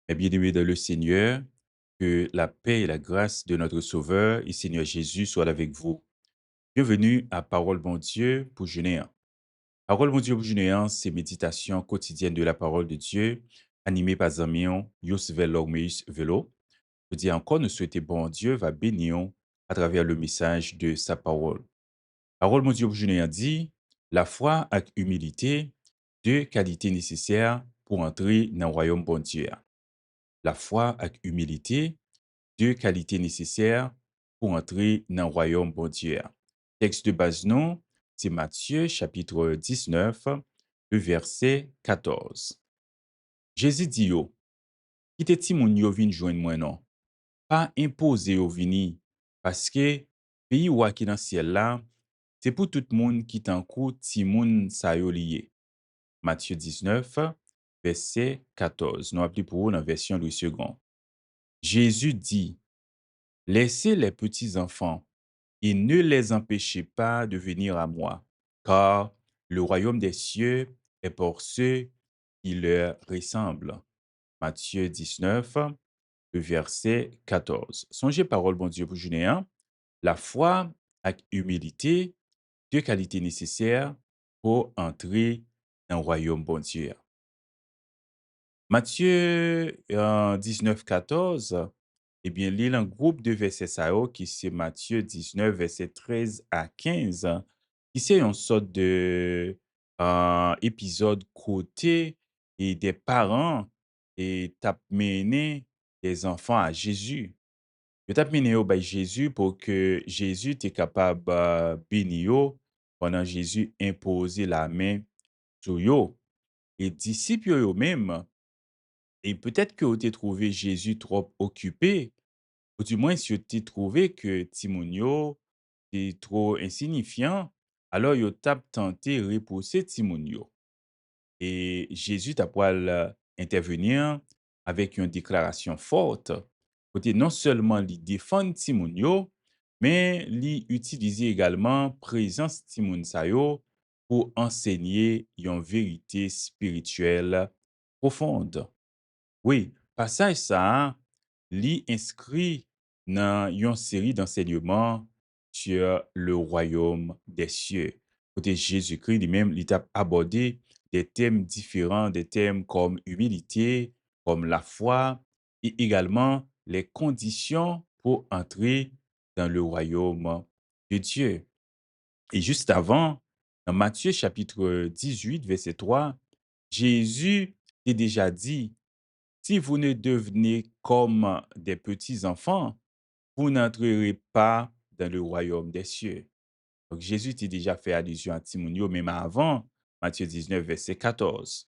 Mes bien-aimés dans le Seigneur, que la paix et la grâce de notre Sauveur et Seigneur Jésus soient avec vous. Bienvenue à Parole bon Dieu pour Junéen. Parole bon Dieu pour Junéen, c'est méditation quotidienne de la parole de Dieu, animée par Zamion, Yosvel Lormeus Velo. Je dis encore, nous souhaitons bon Dieu va bénir à travers le message de sa parole. Parole bon Dieu pour Junéen dit, la foi avec humilité, deux qualités nécessaires pour entrer dans le royaume bon Dieu. La foi avec humilité, deux qualités nécessaires pour entrer dans le royaume bon Dieu. Texte de base non, c'est Matthieu chapitre 19, le verset 14. Jésus dit yo, quittez ti moun yo vin joindre moi non, pas imposer yo vini, parce que pays ou qui dans ciel là, c'est pour tout le monde qui t'en coûte ti moun sa yo lié. Matthieu 19, verset 14. Nous appelons pour vous dans la version Louis II. Jésus dit, laissez les petits enfants et ne les empêchez pas de venir à moi, car le royaume des cieux est pour ceux qui leur ressemblent. Matthieu 19, le verset 14. Songez parole, bon Dieu, pour Junéen, la foi avec humilité, deux qualités nécessaires pour entrer dans le royaume, bon Dieu. Matthieu 19, 14, eh bien, lit un groupe de versets ça yo, qui c'est Matthieu 19, verset 13 à 15, qui c'est une sorte de épisode côté et des parents et t'a mené des enfants à Jésus. Yo t'a mené au Jésus pour que Jésus était capable bénir yo pendant Jésus imposer la main sur yo. Et disciples yo même, et peut-être que vous avez trouvé Jésus trop occupé, ou du moins si vous avez trouvé que Timonio est trop insignifiant, alors vous avez tenté de repousser Timonio. Et Jésus t'a poil intervenir avec une déclaration forte. Côté non seulement lui défendre Timonio, mais lui utiliser également présence Timon Sayo pour enseigner une vérité spirituelle profonde. Oui, passage ça, li inscrit dans une série d'enseignements sur le royaume des cieux. Côté Jésus-Christ lui-même, il a abordé des thèmes différents, des thèmes comme humilité, comme la foi, et également les conditions pour entrer dans le royaume de Dieu. Et juste avant, dans Matthieu chapitre 18, verset 3, Jésus a déjà dit, si vous ne devenez comme des petits enfants, vous n'entrerez pas dans le royaume des cieux. Donc Jésus t'a déjà fait allusion à Timonio, même avant, Matthieu 19, verset 14.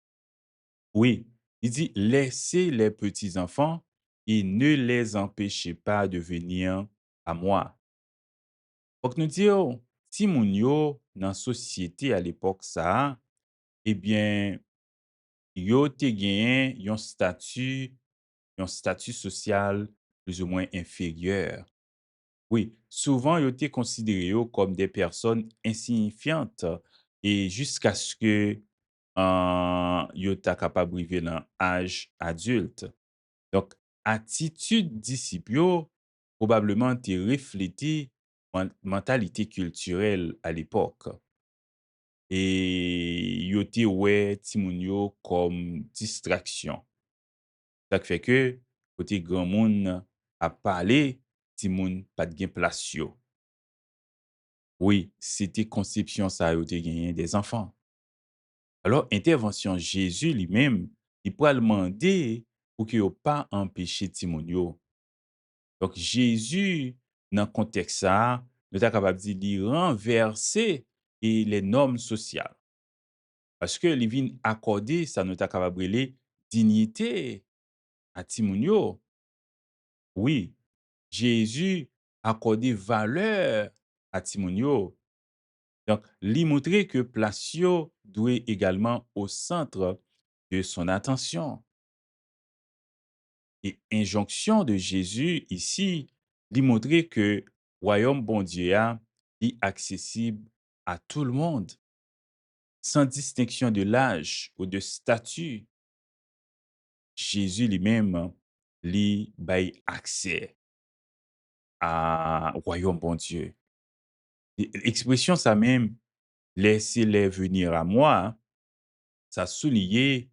Oui, il dit, laissez les petits enfants et ne les empêchez pas de venir à moi. Donc nous disons, Timonio, dans la société à l'époque, ça, eh bien, yo te gagné un statut social plus ou moins inférieur. Oui, souvent, ils étaient considérés comme des personnes insignifiantes et jusqu'à ce que ils soient capables d'arriver dans l'âge adulte. Donc, attitude disciple, probablement, te reflété mentalité culturelle à l'époque. Et ils étaient ouais, Timounio comme distraction. Ça fait que, côté grand monde a parlé, ti moun pas de gen place yo. Oui, c'était conception ça a été gagné des enfants. Alors, intervention Jésus lui-même, il pourrait demander pour qu'il pas empêcher ti moun yo. Donc, Jésus, dans le contexte ça, nous sommes capable de dire, renverser et les normes sociales. Parce que les vient accorder, ça nous sommes capable de dignité à ti moun yo. Oui, Jésus accordait valeur à Timonio. Donc, lui montrer que Placio doit également au centre de son attention. Et injonction de Jésus ici, lui montrer que royaume bon Dieu est accessible à tout le monde, sans distinction de l'âge ou de statut. Jésus lui-même, li bay accès à royaume bon Dieu. Et l'expression ça même, «Laissez-les venir à moi», ça soulignait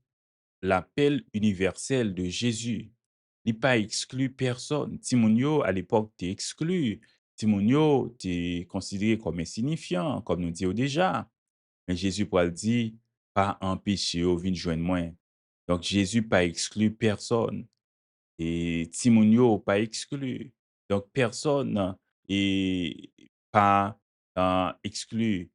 l'appel universel de Jésus. Il pas exclu personne. Ti à l'époque, t'es exclu. Ti t'es considéré comme insignifiant, comme nous disions déjà. Mais Jésus pour dit: «Pas empêcher yo vinn joindre moi». Donc Jésus pas exclu personne et ti pas exclu. Donc personne est pas, exclu.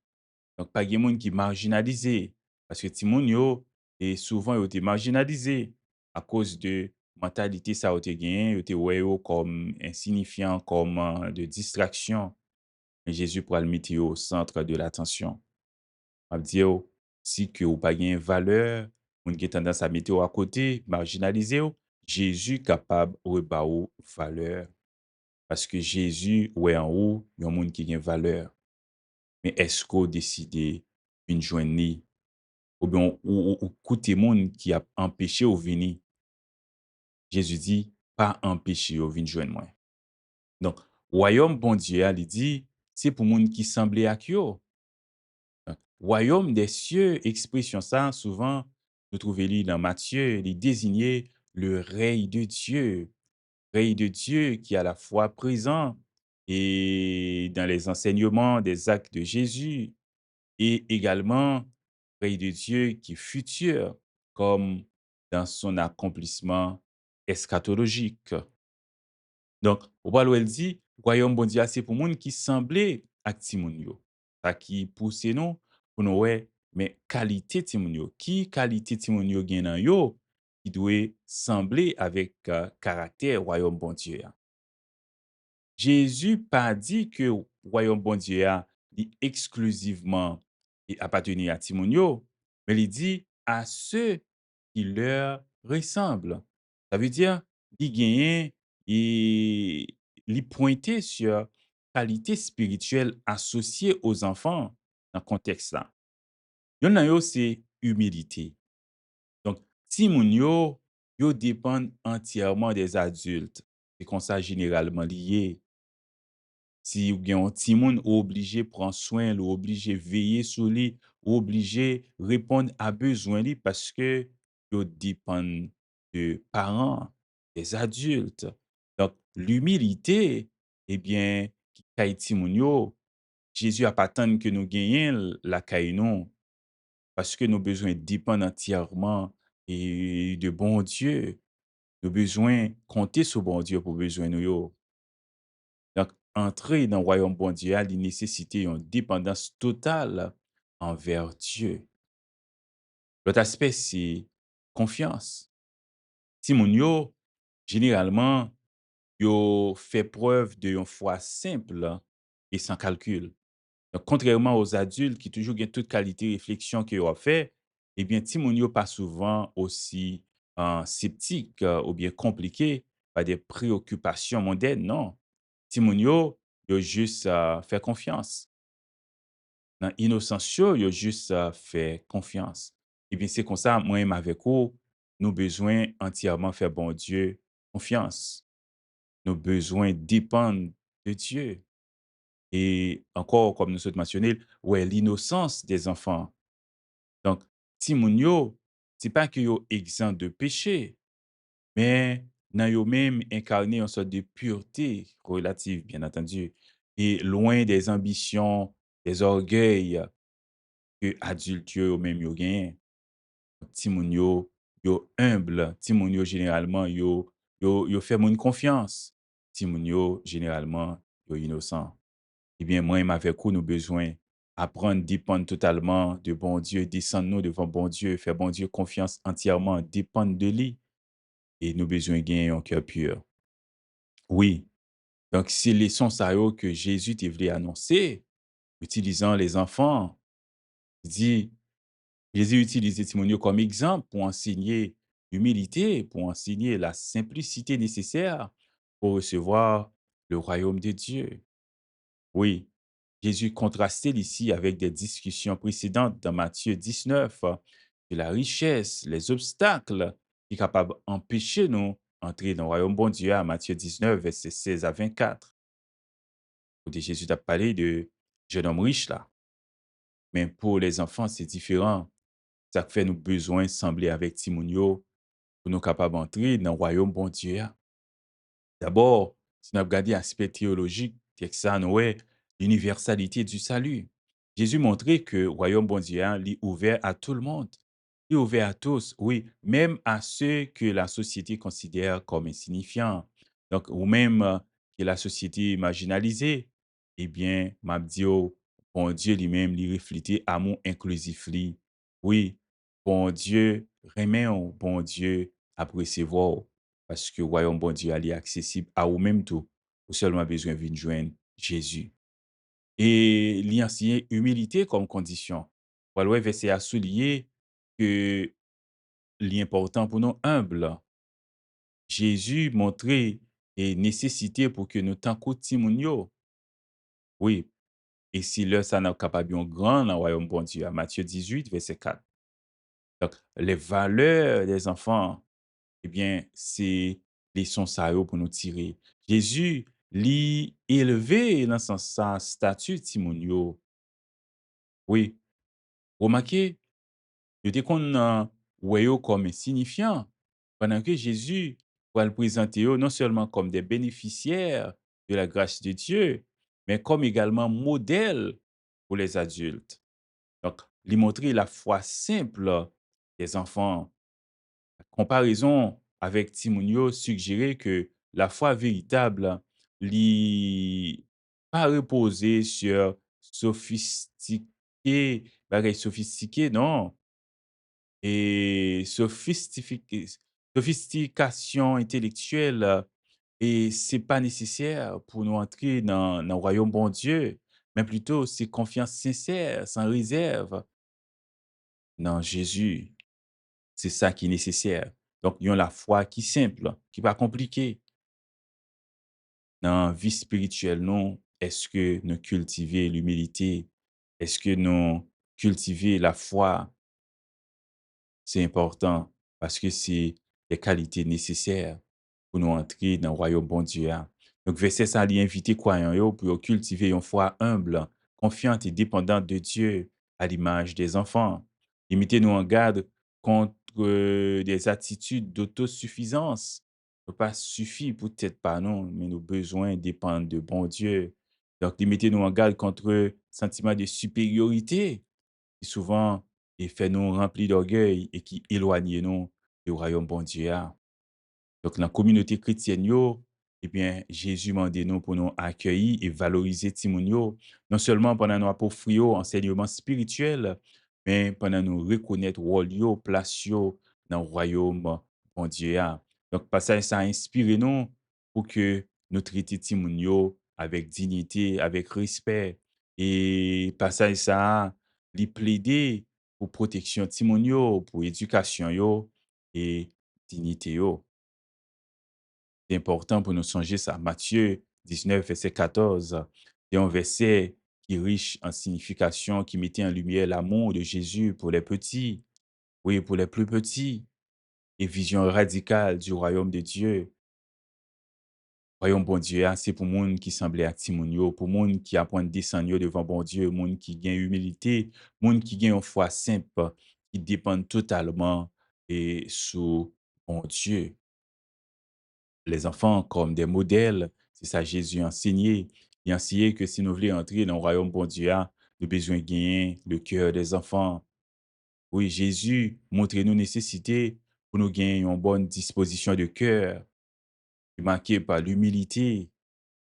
Donc pas gen moun qui marginalisé parce que ti yo et souvent yo été marginalisé à cause de mentalité ça yo te gen, yo te wè yo comme insignifiant, comme, de distraction. Mais Jésus pral mette yo au centre de l'attention. Ap di yo, si que ou pa gen valeur, moun gen tendance à mettre yo à côté, marginaliser yo, Jésus capable reba ou valeur. Parce que Jésus ouais en ou yon moun qui gen valeur. Mais est-ce qu'on décidé vinn joindre li? Ou bien ou koute moun qui a empêché ou vini? Jésus dit, pas empêcher ou vinn joindre moi. Donc, royaume bon Dieu a li dit, c'est pour moun qui semblé ak yo. Royaume des cieux, expression ça, souvent, nous trouvons dans Matthieu, il désignait le règne de Dieu. Règne de Dieu qui est à la fois présent et dans les enseignements des actes de Jésus et également règne de Dieu qui est futur, comme dans son accomplissement eschatologique. Donc, ou pa elle dit, royaume bon Dieu, c'est pour moun qui semblait ak ti moun yo. Ça qui pousse nous pour nous ouais, mais qualité ti moun yo. Qui qualité ti moun yo gen nan yo qui doit sembler avec caractère royaume bon Dieu a. Jésus pas dit que royaume bon Dieu a li exclusivement et appartenir à ti moun yo, mais il dit à ceux qui leur ressemblent. Ça veut dire li genyen et li pointer sur qualité spirituelle associée aux enfants dans le contexte là. Yon nan yo c'est humilité. Donc ti moun yo dépendent entièrement des adultes. C'est comme ça généralement lié. Si ou gen yon ti moun ou obligé prendre soin, ou obligé veiller sur lui, ou obligé répondre à besoin li parce que yo dépendent de parents, des adultes. Donc l'humilité, eh bien, qui kay ti moun yo, Jésus a pas attendu que nous gagnions la kay nou parce que nous besoin dépendre entièrement et de bon Dieu. Nous besoin compter sur bon Dieu pour besoin nous yo. Donc, entrer dans le royaume bon Dieu a li nécessité une dépendance totale envers Dieu. L'autre aspect, c'est confiance. Si moun yo, généralement, yo fait preuve de une foi simple et sans calcul. Donc, contrairement aux adultes qui toujours gen toute qualité réflexion que yo a fait, eh bien, ti moun yo pas souvent aussi sceptique ou bien compliqué par des préoccupations mondaines, non. Ti moun yo juste fait confiance. Dans innocence yo juste fait confiance. Eh bien, c'est comme ça, moi-même avec vous, nous besoin entièrement faire bon Dieu confiance. Nous besoin dépendre de Dieu. Et encore, comme nous sommes mentionnés, ouais, l'innocence des enfants. Donc, ti moun yo, c'est pas que yo exempt de péché, mais nan yo même incarné une sorte de pureté relative, bien entendu, et loin des ambitions, des orgueils que adultes yo même yo genyen. Ti moun yo humble, ti moun yo généralement yo fait moun confiance. Ti moun yo généralement yo innocent. Eh bien, moi et avec vous, nous besoin apprendre, dépendre totalement de bon Dieu, descendre nous devant bon Dieu, faire bon Dieu confiance entièrement, dépendre de lui. Et nous besoin gagner un cœur pur. Oui. Donc, c'est les sons ça yo que Jésus te voulait annoncer, utilisant les enfants. Il dit, Jésus utilisait Timonio comme exemple pour enseigner l'humilité, pour enseigner la simplicité nécessaire pour recevoir le royaume de Dieu. Oui, Jésus contrastait ici avec des discussions précédentes dans Matthieu 19 de la richesse, les obstacles qui est capable d'empêcher nous entrer dans le royaume bon Dieu à Matthieu 19, verset 16 à 24. Côté Jésus a parlé de jeune homme riche là. Mais pour les enfants, c'est différent. Ça fait nous besoin de sembler avec Timonio pour nous capables d'entrer dans le royaume bon Dieu. D'abord, si nous regardons l'aspect théologique, texte ça, nous voyons l'universalité du salut. Jésus montrait que le royaume bon Dieu est ouvert à tout le monde. Il est ouvert à tous, oui, même à ceux que la société considère comme insignifiants. Donc, ou même que la société marginalisée, eh bien, m'a dit, oh, bon Dieu lui-même, lui reflétait amour inclusif. Oui, bon Dieu, remet, bon Dieu, apprécie voir. Parce que le royaume bon Dieu est accessible à vous même tout. Vous seulement besoin de joindre Jésus. Et il y a enseigné humilité comme condition. Voilà, verset a souligné que l'important pour nous humble. Jésus montrait et nécessité pour que nous tant timounio. Oui. Et si là, ça n'a capable un grand dans le royaume bon Dieu, à Matthieu 18, verset 4. Donc, les valeurs des enfants, eh bien, c'est les sons ça yo pour nous tirer. Jésus li élevé dans son sa statut Timonio. Oui, remarquez, il était qu'on ouais yo comme insignifiant pendant que Jésus va le présenter yo non seulement comme des bénéficiaires de la grâce de Dieu, mais comme également modèle pour les adultes. Donc, lui montrer la foi simple des enfants. Comparaison avec Timonio suggérait que la foi véritable li pas reposer sur sophistiqué, bagay sophistiqué, non, et sophistication intellectuelle et c'est pas nécessaire pour nous entrer dans le royaume bon Dieu, mais plutôt c'est confiance sincère, sans réserve dans Jésus. C'est ça qui est nécessaire. Donc, ils ont la foi qui est simple, qui n'est pas compliquée. Dans la vie spirituelle, non, est-ce que nous cultivons l'humilité? Est-ce que nous cultivons la foi? C'est important parce que c'est des qualités nécessaires pour nous entrer dans le royaume bon Dieu. Donc, verset ça, il invite croyants yo pour cultiver une foi humble, confiante et dépendante de Dieu à l'image des enfants. Limitez-nous en garde contre des attitudes d'autosuffisance. Ne pas suffire peut-être pas non, mais nos besoins dépendent de bon Dieu. Donc, limitez-nous en garde contre sentiment de supériorité qui souvent et fait nous remplir d'orgueil et qui éloigne nous du royaume bon Dieu. Donc, dans la communauté chrétienne, eh bien, Jésus m'a dit nous pour nous accueillir et valoriser Timonio, non seulement pendant nous offrir enseignement spirituel, mais pendant nous reconnaître rôle, place dans le royaume bon Dieu. Donc, passage ça a inspiré nous pour que nous traitions Timonio avec dignité, avec respect. Et passage ça a li plaider pour protection Timonio, pour éducation yo et dignité yo. C'est important pour nous songer ça. Matthieu 19, verset 14, c'est un verset qui est riche en signification, qui mettait en lumière l'amour de Jésus pour les petits, oui, pour les plus petits, et vision radicale du royaume de Dieu. Royaume bon Dieu, c'est pour monde qui semblait à Timonio, pour monde qui apprend à descendre devant bon Dieu, monde qui gagne humilité, monde qui gagne une foi simple, qui dépend totalement et sous bon Dieu. Les enfants comme des modèles. C'est ça Jésus a enseigné. Il a enseigné que si nous voulons entrer dans le royaume bon Dieu, nous avons besoin de gagner le cœur des enfants. Oui, Jésus montre nous nécessité pour nous gagner une bonne disposition de cœur, marquée par l'humilité,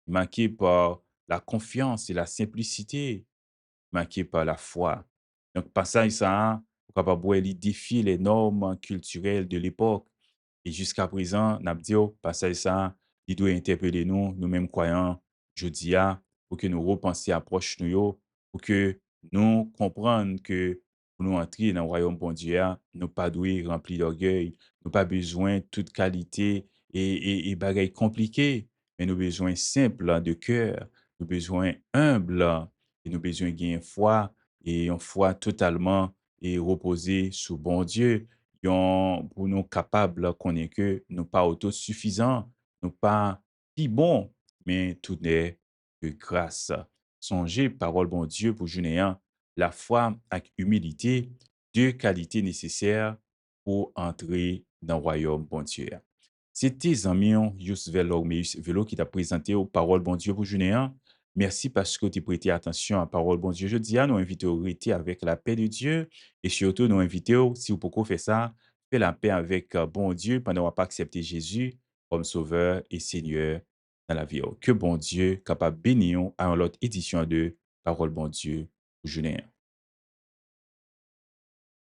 marquée par la confiance et la simplicité, marquée par la foi. Donc, passage ça, pour capable voir les défis, les normes culturelles de l'époque. Et jusqu'à présent, n'a dit oh, passage ça, il doit interpeller nous, nous-mêmes croyants, jeudi a, pour que nous repensions approche nous, pour que nous comprenions que pour nous entrer dans le royaume bon Dieu, nous pas doués remplis d'orgueil, nous pas besoin de toute qualité et bagaille compliquée, mais nous besoin simple de cœur, nous besoin humble et nous besoin gagner foi et une foi totalement et reposer sur bon Dieu pour nous capables connaître que nous pas autosuffisants, nous pas si bons, mais tout n'est que grâce. Songez, parole bon Dieu, pour journée an, la foi avec humilité, deux qualités nécessaires pour entrer dans le royaume bon Dieu. C'était Zamion Yus Velo qui t'a présenté aux paroles bon Dieu pour journée an. Merci parce que tu as prêté attention à la parole bon Dieu. Je dis à nous inviter au rester avec la paix de Dieu et surtout nous inviter, si vous pouvez faire ça, faites la paix avec bon Dieu pendant qu'on pas accepté Jésus comme sauveur et Seigneur dans la vie. Que bon Dieu capable de bénir à une autre édition de parole bon Dieu pour journée an.